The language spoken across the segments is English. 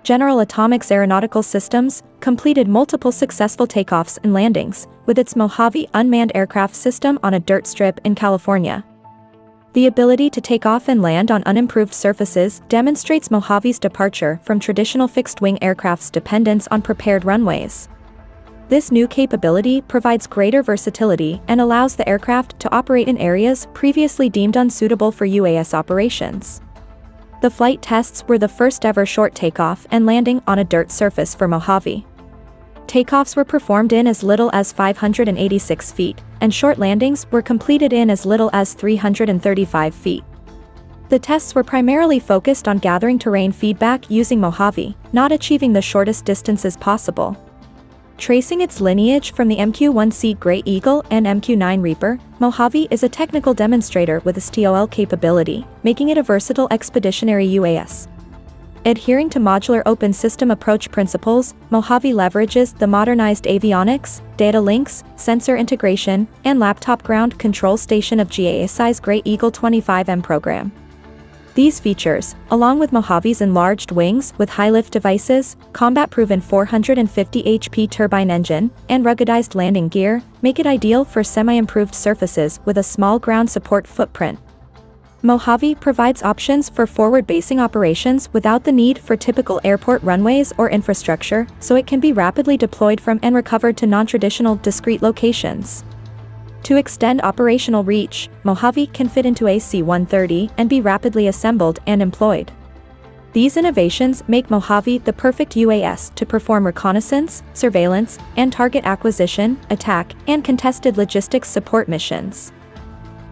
General Atomics Aeronautical Systems, completed multiple successful takeoffs and landings with its Mojave Unmanned Aircraft System on a dirt strip in California. The ability to take off and land on unimproved surfaces demonstrates Mojave's departure from traditional fixed-wing aircraft's dependence on prepared runways. This new capability provides greater versatility and allows the aircraft to operate in areas previously deemed unsuitable for UAS operations. The flight tests were the first-ever short takeoff and landing on a dirt surface for Mojave. Takeoffs were performed in as little as 586 feet, and short landings were completed in as little as 335 feet. The tests were primarily focused on gathering terrain feedback using Mojave, not achieving the shortest distances possible. Tracing its lineage from the MQ-1C Gray Eagle and MQ-9 Reaper, Mojave is a technical demonstrator with a STOL capability, making it a versatile expeditionary UAS. Adhering to modular open system approach principles, Mojave leverages the modernized avionics, data links, sensor integration, and laptop ground control station of GASI's Gray Eagle 25M program. These features, along with Mojave's enlarged wings with high-lift devices, combat-proven 450 HP turbine engine, and ruggedized landing gear, make it ideal for semi-improved surfaces with a small ground support footprint. Mojave provides options for forward-basing operations without the need for typical airport runways or infrastructure, so it can be rapidly deployed from and recovered to non-traditional, discrete locations. To extend operational reach, Mojave can fit into a C-130 and be rapidly assembled and employed. These innovations make Mojave the perfect UAS to perform reconnaissance, surveillance, and target acquisition, attack, and contested logistics support missions.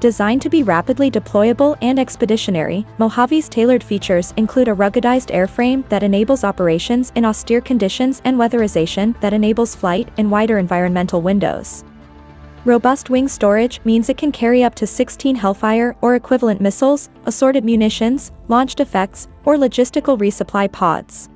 Designed to be rapidly deployable and expeditionary, Mojave's tailored features include a ruggedized airframe that enables operations in austere conditions and weatherization that enables flight in wider environmental windows. Robust wing storage means it can carry up to 16 Hellfire or equivalent missiles, assorted munitions, launched effects, or logistical resupply pods.